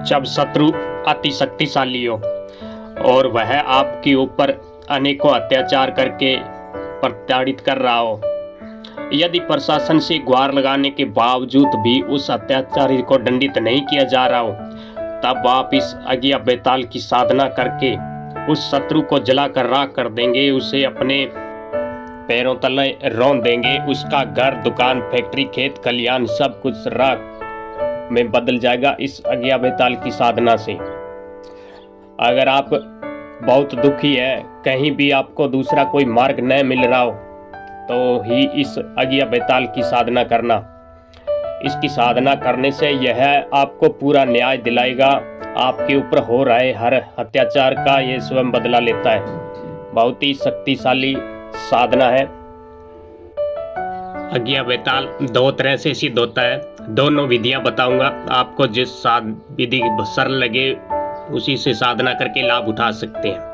जब शत्रु अति शक्तिशाली हो और वह आपके ऊपर अनेकों अत्याचार करके प्रताड़ित कर रहा हो, यदि प्रशासन से गुहार लगाने के बावजूद भी उस अत्याचारी को दंडित नहीं किया जा रहा हो, तब आप इस अज्ञा बेताल की साधना करके उस शत्रु को जलाकर राख कर देंगे, उसे अपने पैरों तले रौंद देंगे। उसका घर, दुकान, फैक्ट्री, खेत खलियान सब कुछ राख में बदल जाएगा इस अज्ञा बेताल की साधना से। अगर आप बहुत दुखी है, कहीं भी आपको दूसरा कोई मार्ग न मिल रहा हो, तो ही इस अज्ञा बेताल की साधना करना। इसकी साधना करने से यह आपको पूरा न्याय दिलाएगा। आपके ऊपर हो रहे हर अत्याचार का ये स्वयं बदला लेता है। बहुत ही शक्तिशाली साधना है। अज्ञा बेताल दो तरह से सिद्ध होता है। दोनों विधियां बताऊंगा, आपको जिस विधि सरल लगे उसी से साधना करके लाभ उठा सकते हैं।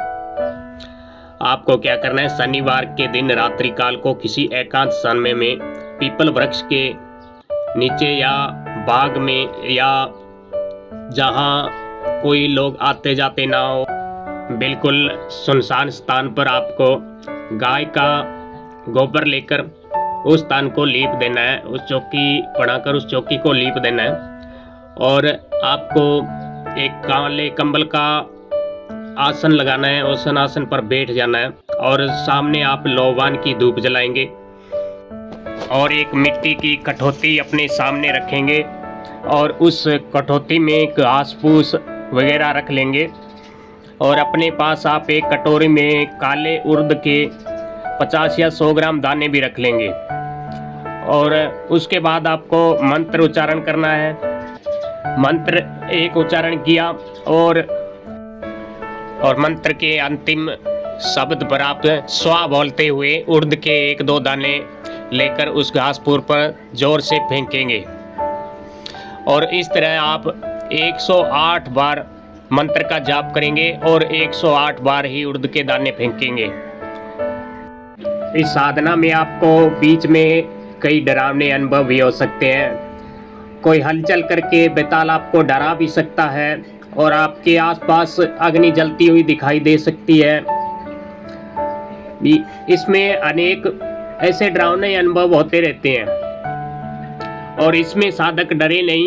आपको क्या करना है, शनिवार के दिन रात्रि काल को किसी एकांत समय में पीपल वृक्ष के नीचे या बाग में या जहां कोई लोग आते जाते ना हो, बिल्कुल सुनसान स्थान पर आपको गाय का गोबर लेकर उस स्थान को लीप देना है। उस चौकी बनाकर उस चौकी को लीप देना है और आपको एक काले कंबल का आसन लगाना है। उस आसन पर बैठ जाना है और सामने आप लौवान की धूप जलाएंगे और एक मिट्टी की कठौती अपने सामने रखेंगे और उस कठौती में घास फूस वगैरह रख लेंगे और अपने पास आप एक कटोरी में काले उड़द के 50 या 100 ग्राम दाने भी रख लेंगे और उसके बाद आपको मंत्र उच्चारण करना है। मंत्र एक उच्चारण किया और मंत्र के अंतिम शब्द पर आप स्वा बोलते हुए उड़द के 1-2 दाने लेकर उस घास फूस पर जोर से फेंकेंगे और इस तरह आप 108 बार मंत्र का जाप करेंगे और 108 बार ही उड़द के दाने फेंकेंगे। इस साधना में आपको बीच में कई डरावने अनुभव भी हो सकते हैं। कोई हलचल करके बेताल आपको डरा भी सकता है और आपके आसपास अग्नि जलती हुई दिखाई दे सकती है। इसमें अनेक ऐसे डरावने अनुभव होते रहते हैं और इसमें साधक डरे नहीं,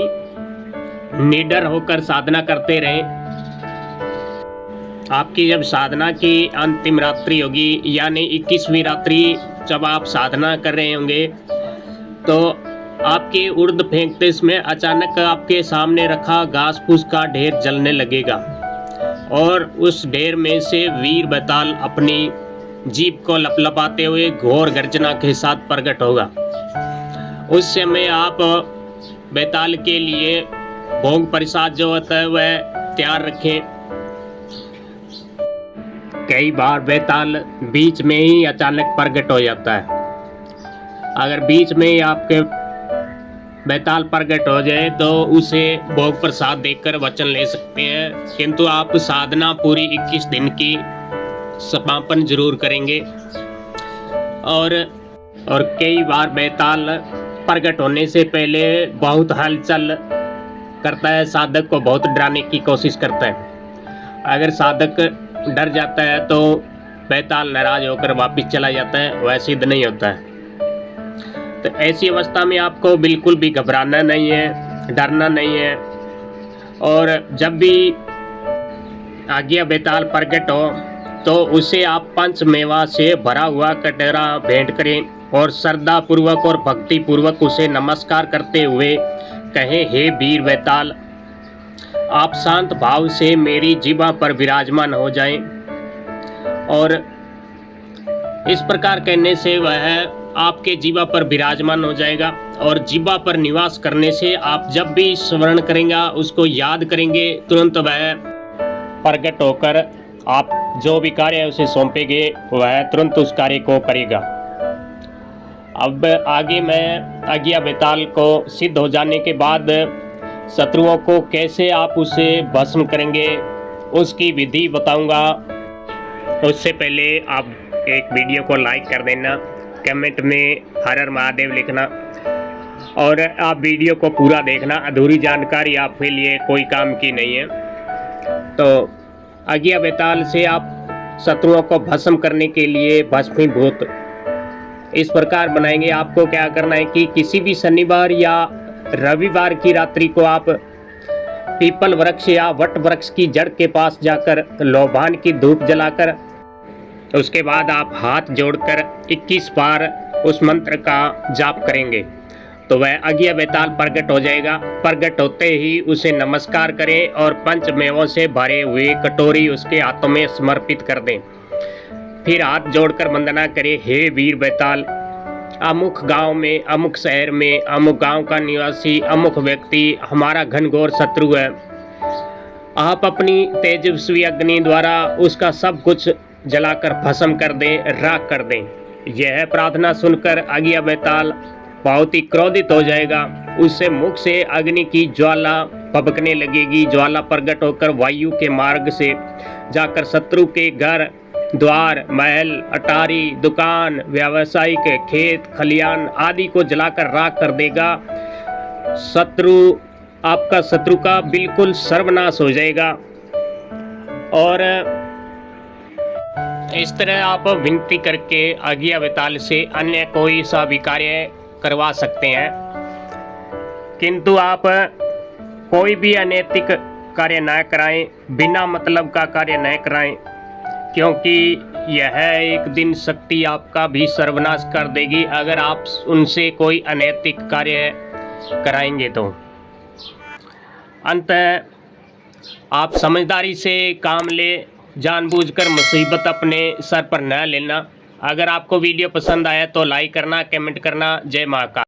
निडर होकर साधना करते रहें। आपकी जब साधना की अंतिम रात्रि होगी, यानी 21वीं रात्रि जब आप साधना कर रहे होंगे, तो आपके उड़द फेंकते समय अचानक आपके सामने रखा घास फूस का ढेर जलने लगेगा और उस ढेर में से वीर बेताल अपनी जीभ को लपलपाते हुए घोर गर्जना के साथ प्रकट होगा। उस समय आप बेताल के लिए भोग प्रसाद जो होता है वह तैयार रखें। कई बार बेताल बीच में ही अचानक प्रकट हो जाता है। अगर बीच में ही आपके बेताल प्रकट हो जाए तो उसे भोग प्रसाद देकर वचन ले सकते हैं, किंतु आप साधना पूरी 21 दिन की समापन जरूर करेंगे। और कई बार बेताल प्रकट होने से पहले बहुत हलचल करता है, साधक को बहुत डराने की कोशिश करता है। अगर साधक डर जाता है तो बेताल नाराज होकर वापस चला जाता है, वह सिद्ध नहीं होता है। तो ऐसी अवस्था में आपको बिल्कुल भी घबराना नहीं है, डरना नहीं है। और जब भी आज्ञा बेताल प्रकट हो तो उसे आप पंचमेवा से भरा हुआ कटोरा भेंट करें और श्रद्धा पूर्वक और भक्ति पूर्वक उसे नमस्कार करते हुए कहें, हे वीर बेताल, आप शांत भाव से मेरी जीवा पर विराजमान हो जाएं। और इस प्रकार कहने से वह आपके जीवा पर विराजमान हो जाएगा और जीवा पर निवास करने से आप जब भी स्मरण करेंगे, उसको याद करेंगे, तुरंत वह प्रकट होकर आप जो भी कार्य है उसे सौंपेंगे, वह तुरंत उस कार्य को करेगा। अब आगे मैं आज्ञा बेताल को सिद्ध हो जाने के बाद शत्रुओं को कैसे आप उसे भस्म करेंगे उसकी विधि बताऊंगा। उससे पहले आप एक वीडियो को लाइक कर देना, कमेंट में हर हर महादेव लिखना और आप वीडियो को पूरा देखना, अधूरी जानकारी आपके लिए कोई काम की नहीं है। तो आज्ञा बेताल से आप शत्रुओं को भस्म करने के लिए भस्मीभूत इस प्रकार बनाएंगे। आपको क्या करना है कि किसी भी शनिवार या रविवार की रात्रि को आप पीपल वृक्ष या वट वृक्ष की जड़ के पास जाकर लोबान की धूप जलाकर उसके बाद आप हाथ जोड़कर 21 बार उस मंत्र का जाप करेंगे तो वह आज्ञा बेताल प्रकट हो जाएगा। प्रकट होते ही उसे नमस्कार करें और पंचमेवों से भरे हुए कटोरी उसके हाथों में समर्पित कर दें। फिर हाथ जोड़कर वंदना करें, हे वीर बेताल, अमुक गांव में, अमुक शहर में, अमुक गांव का निवासी, अमुक व्यक्ति हमारा घनघोर शत्रु है। आप अपनी तेजस्वी अग्नि द्वारा उसका सब कुछ जलाकर भस्म कर दें, राख कर दें। यह प्रार्थना सुनकर आज्ञा बेताल बहुत ही क्रोधित हो जाएगा। उससे मुख से अग्नि की ज्वाला भभकने लगेगी। ज्वाला प्रकट होकर वायु के मार्ग से जाकर शत्रु के घर द्वार, महल, अटारी, दुकान, व्यावसायिक खेत, खलियान आदि को जलाकर राख कर देगा। आपका शत्रु का बिल्कुल सर्वनाश हो जाएगा। और इस तरह आप विनती करके आज्ञा बेताल से अन्य कोई सा भी कार्य करवा सकते हैं, किंतु आप कोई भी अनैतिक कार्य न कराएं, बिना मतलब का कार्य न कराएं, क्योंकि यह एक दिन शक्ति आपका भी सर्वनाश कर देगी अगर आप उनसे कोई अनैतिक कार्य कराएंगे। तो अंततः आप समझदारी से काम ले, जानबूझकर मुसीबत अपने सर पर न लेना। अगर आपको वीडियो पसंद आया तो लाइक करना, कमेंट करना। जय महाकाल।